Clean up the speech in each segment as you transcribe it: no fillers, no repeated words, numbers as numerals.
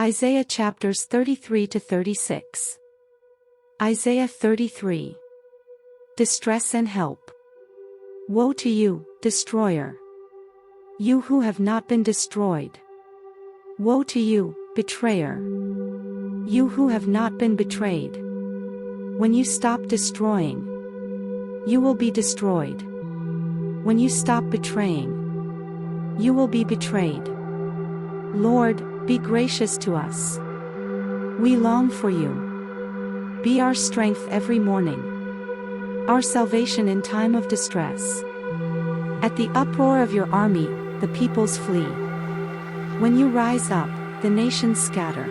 Isaiah chapters 33 to 36. Isaiah 33. Distress and help. Woe to you, destroyer! You who have not been destroyed. Woe to you, betrayer! You who have not been betrayed. When you stop destroying, you will be destroyed. When you stop betraying, you will be betrayed. Lord, be gracious to us. We long for you. Be our strength every morning, our salvation in time of distress. At the uproar of your army, the peoples flee. When you rise up, the nations scatter.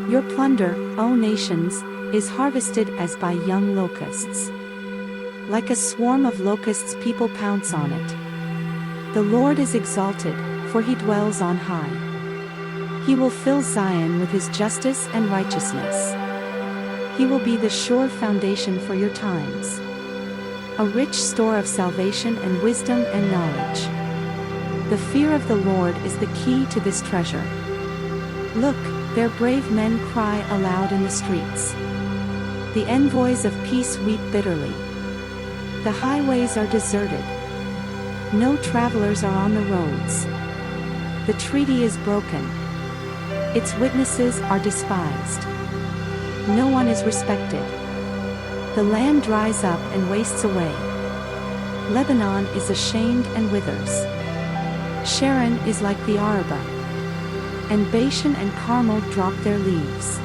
Your plunder, O nations, is harvested as by young locusts. Like a swarm of locusts, people pounce on it. The Lord is exalted, for he dwells on high. He will fill Zion with his justice and righteousness. He will be the sure foundation for your times, a rich store of salvation and wisdom and knowledge. The fear of the Lord is the key to this treasure. Look, their brave men cry aloud in the streets. The envoys of peace weep bitterly. The highways are deserted. No travelers are on the roads. The treaty is broken. Its witnesses are despised. No one is respected. The land dries up and wastes away. Lebanon is ashamed and withers. Sharon is like the Arabah. And Bashan and Carmel drop their leaves.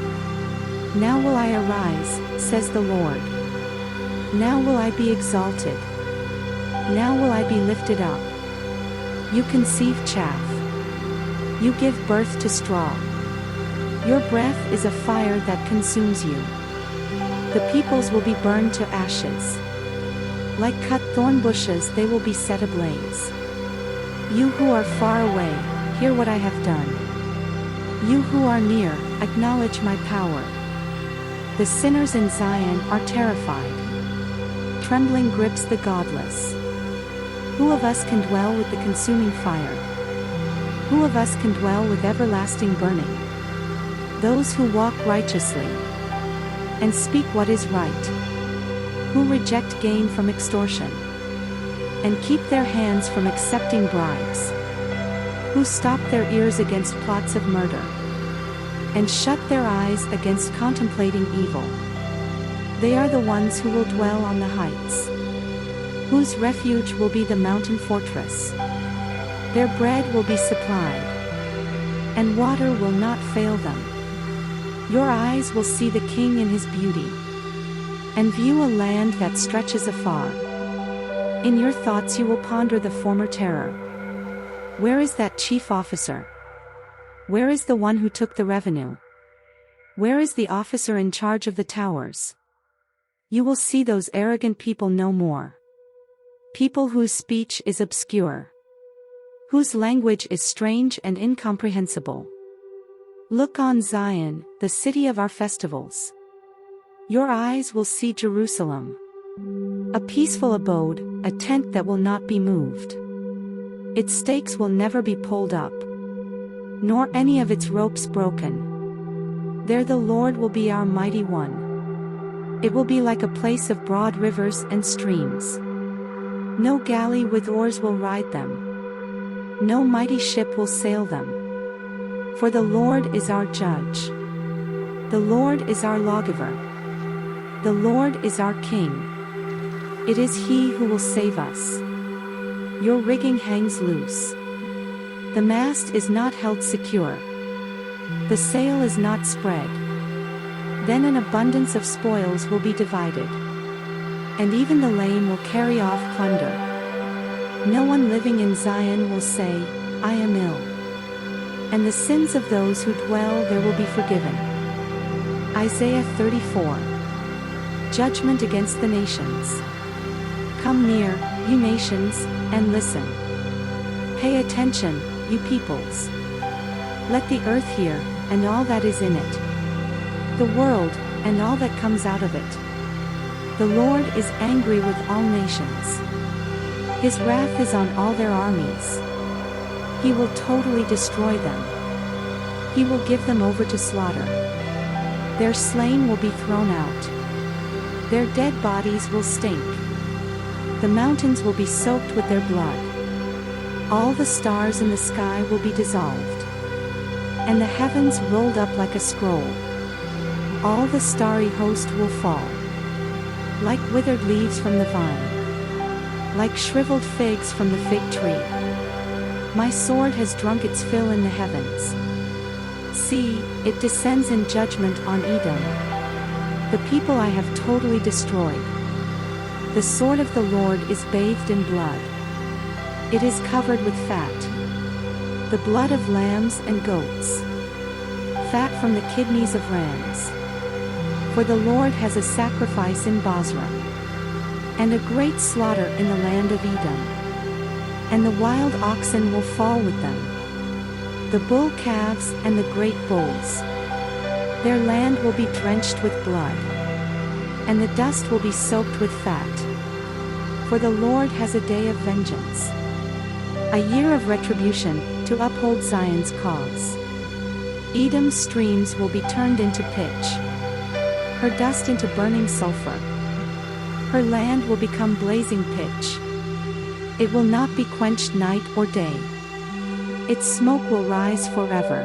Now will I arise, says the Lord. Now will I be exalted. Now will I be lifted up. You conceive chaff. You give birth to straw. Your breath is a fire that consumes you. The peoples will be burned to ashes. Like cut thorn bushes they will be set ablaze. You who are far away, hear what I have done. You who are near, acknowledge my power. The sinners in Zion are terrified. Trembling grips the godless. Who of us can dwell with the consuming fire? Who of us can dwell with everlasting burning? Those who walk righteously and speak what is right, who reject gain from extortion and keep their hands from accepting bribes, who stop their ears against plots of murder and shut their eyes against contemplating evil. They are the ones who will dwell on the heights, whose refuge will be the mountain fortress. Their bread will be supplied, and water will not fail them. Your eyes will see the King in his beauty, and view a land that stretches afar. In your thoughts you will ponder the former terror. Where is that chief officer? Where is the one who took the revenue? Where is the officer in charge of the towers? You will see those arrogant people no more. People whose speech is obscure, whose language is strange and incomprehensible. Look on Zion, the city of our festivals. Your eyes will see Jerusalem, a peaceful abode, a tent that will not be moved. Its stakes will never be pulled up, nor any of its ropes broken. There the Lord will be our mighty one. It will be like a place of broad rivers and streams. No galley with oars will ride them. No mighty ship will sail them. For the Lord is our judge. The Lord is our lawgiver. The Lord is our King. It is he who will save us. Your rigging hangs loose. The mast is not held secure. The sail is not spread. Then an abundance of spoils will be divided, and even the lame will carry off plunder. No one living in Zion will say, I am ill. And the sins of those who dwell there will be forgiven. Isaiah 34. Judgment against the nations. Come near, you nations, and listen. Pay attention, you peoples. Let the earth hear, and all that is in it. The world, and all that comes out of it. The Lord is angry with all nations. His wrath is on all their armies. He will totally destroy them. He will give them over to slaughter. Their slain will be thrown out. Their dead bodies will stink. The mountains will be soaked with their blood. All the stars in the sky will be dissolved, and the heavens rolled up like a scroll. All the starry host will fall, like withered leaves from the vine, like shriveled figs from the fig tree. My sword has drunk its fill in the heavens. See, it descends in judgment on Edom, the people I have totally destroyed. The sword of the Lord is bathed in blood. It is covered with fat, the blood of lambs and goats, fat from the kidneys of rams. For the Lord has a sacrifice in Bozrah, and a great slaughter in the land of Edom. And the wild oxen will fall with them, the bull calves and the great bulls. Their land will be drenched with blood, and the dust will be soaked with fat. For the Lord has a day of vengeance, a year of retribution, to uphold Zion's cause. Edom's streams will be turned into pitch, her dust into burning sulfur. Her land will become blazing pitch. It will not be quenched night or day. Its smoke will rise forever.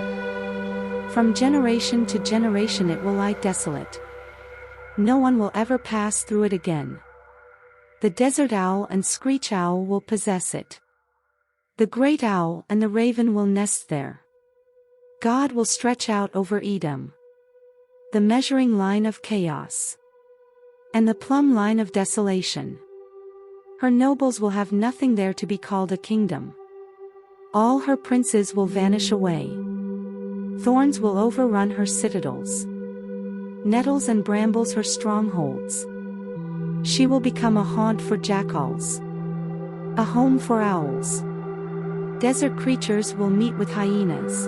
From generation to generation it will lie desolate. No one will ever pass through it again. The desert owl and screech owl will possess it. The great owl and the raven will nest there. God will stretch out over Edom the measuring line of chaos, and the plumb line of desolation. Her nobles will have nothing there to be called a kingdom. All her princes will vanish away. Thorns will overrun her citadels, nettles and brambles her strongholds. She will become a haunt for jackals, a home for owls. Desert creatures will meet with hyenas,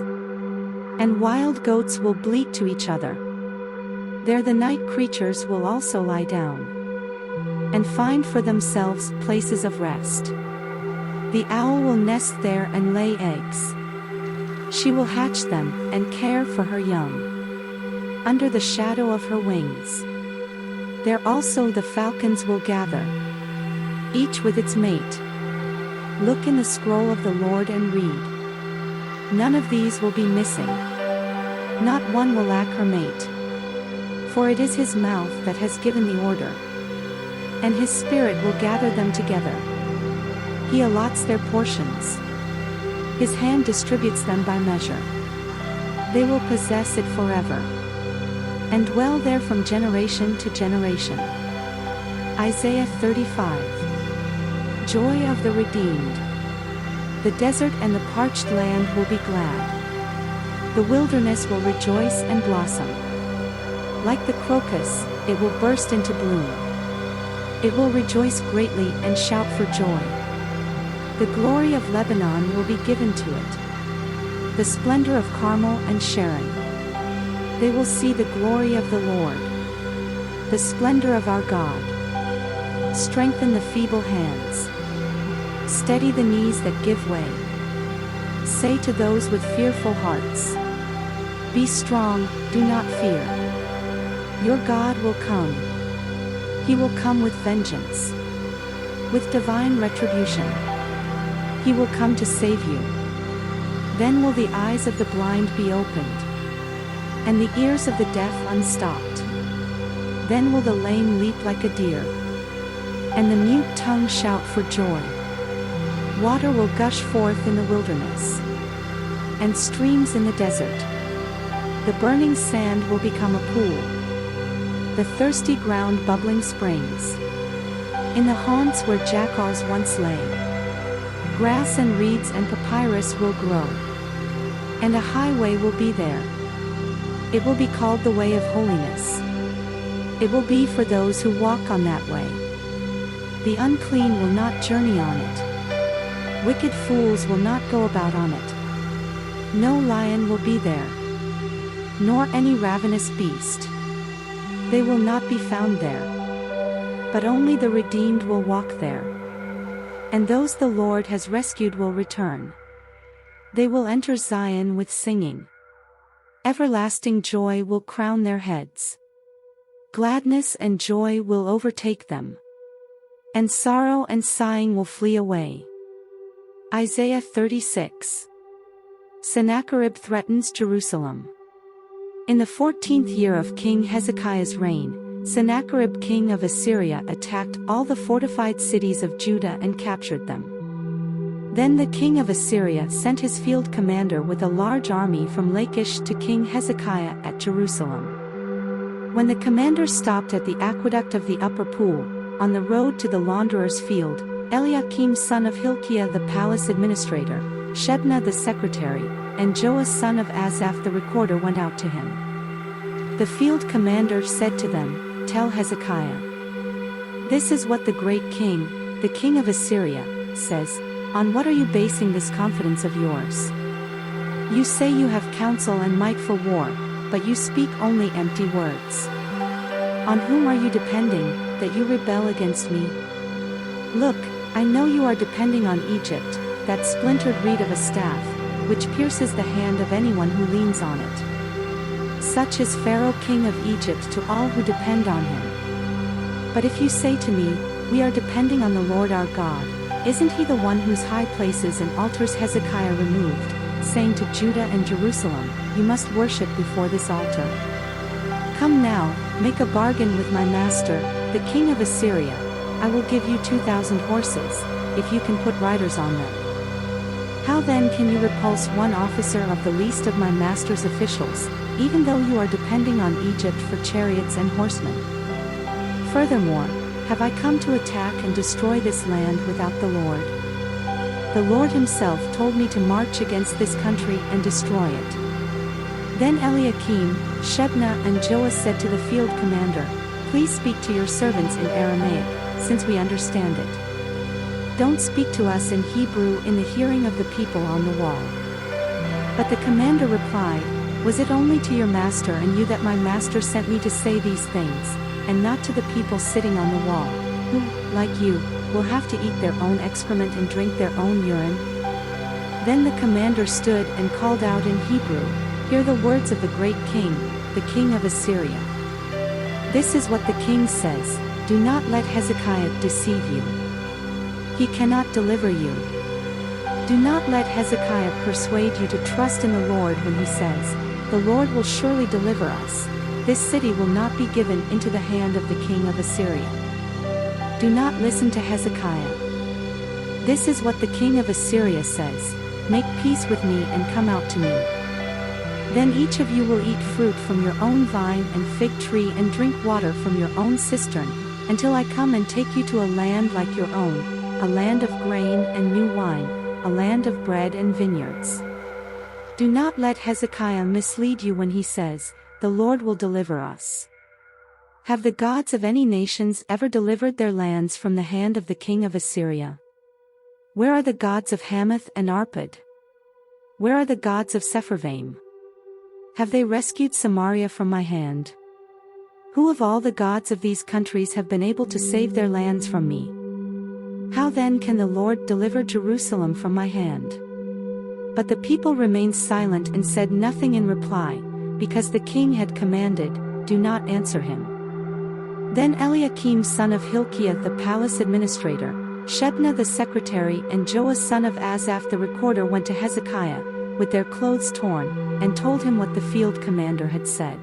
and wild goats will bleat to each other. There the night creatures will also lie down, and find for themselves places of rest. The owl will nest there and lay eggs. She will hatch them and care for her young under the shadow of her wings. There also the falcons will gather, each with its mate. Look in the scroll of the Lord and read. None of these will be missing. Not one will lack her mate. For it is his mouth that has given the order, and his spirit will gather them together. He allots their portions. His hand distributes them by measure. They will possess it forever, and dwell there from generation to generation. Isaiah 35. Joy of the redeemed. The desert and the parched land will be glad. The wilderness will rejoice and blossom. Like the crocus, it will burst into bloom. It will rejoice greatly and shout for joy. The glory of Lebanon will be given to it, the splendor of Carmel and Sharon. They will see the glory of the Lord, the splendor of our God. Strengthen the feeble hands. Steady the knees that give way. Say to those with fearful hearts, be strong, do not fear. Your God will come. He will come with vengeance, with divine retribution. He will come to save you. Then will the eyes of the blind be opened, and the ears of the deaf unstopped. Then will the lame leap like a deer, and the mute tongue shout for joy. Water will gush forth in the wilderness, and streams in the desert. The burning sand will become a pool, the thirsty ground bubbling springs. In the haunts where jackals once lay, grass and reeds and papyrus will grow, and a highway will be there. It will be called the way of holiness. It will be for those who walk on that way. The unclean will not journey on it. Wicked fools will not go about on it. No lion will be there, nor any ravenous beast. They will not be found there, but only the redeemed will walk there. And those the Lord has rescued will return. They will enter Zion with singing. Everlasting joy will crown their heads. Gladness and joy will overtake them. And sorrow and sighing will flee away. Isaiah 36. Sennacherib threatens Jerusalem. In the 14th year of King Hezekiah's reign, Sennacherib king of Assyria attacked all the fortified cities of Judah and captured them. Then the king of Assyria sent his field commander with a large army from Lachish to King Hezekiah at Jerusalem. When the commander stopped at the aqueduct of the upper pool, on the road to the launderer's field, Eliakim son of Hilkiah the palace administrator, Shebna the secretary, and Joah son of Asaph the recorder went out to him. The field commander said to them, "Tell Hezekiah. This is what the great king, the king of Assyria, says. On what are you basing this confidence of yours? You say you have counsel and might for war, but you speak only empty words. On whom are you depending, that you rebel against me? Look, I know you are depending on Egypt, that splintered reed of a staff, which pierces the hand of anyone who leans on it. Such is Pharaoh king of Egypt to all who depend on him. But if you say to me, we are depending on the Lord our God, isn't he the one whose high places and altars Hezekiah removed, saying to Judah and Jerusalem, you must worship before this altar? Come now, make a bargain with my master, the king of Assyria. I will give you 2,000 horses, if you can put riders on them. How then can you repulse one officer of the least of my master's officials, even though you are depending on Egypt for chariots and horsemen? Furthermore, have I come to attack and destroy this land without the Lord? The Lord himself told me to march against this country and destroy it. Then Eliakim, Shebna and Joah said to the field commander, please speak to your servants in Aramaic, since we understand it. Don't speak to us in Hebrew in the hearing of the people on the wall. But the commander replied, was it only to your master and you that my master sent me to say these things, and not to the people sitting on the wall, who, like you, will have to eat their own excrement and drink their own urine? Then the commander stood and called out in Hebrew, hear the words of the great king, the king of Assyria. This is what the king says, do not let Hezekiah deceive you. He cannot deliver you. Do not let Hezekiah persuade you to trust in the Lord when he says, the Lord will surely deliver us. This city will not be given into the hand of the king of Assyria. Do not listen to Hezekiah. This is what the king of Assyria says, make peace with me and come out to me. Then each of you will eat fruit from your own vine and fig tree and drink water from your own cistern, until I come and take you to a land like your own, a land of grain and new wine, a land of bread and vineyards. Do not let Hezekiah mislead you when he says, the Lord will deliver us. Have the gods of any nations ever delivered their lands from the hand of the king of Assyria? Where are the gods of Hamath and Arpad? Where are the gods of Sepharvaim? Have they rescued Samaria from my hand? Who of all the gods of these countries have been able to save their lands from me? How then can the Lord deliver Jerusalem from my hand? But the people remained silent and said nothing in reply, because the king had commanded, do not answer him. Then Eliakim son of Hilkiah the palace administrator, Shebna the secretary and Joah son of Asaph the recorder went to Hezekiah, with their clothes torn, and told him what the field commander had said.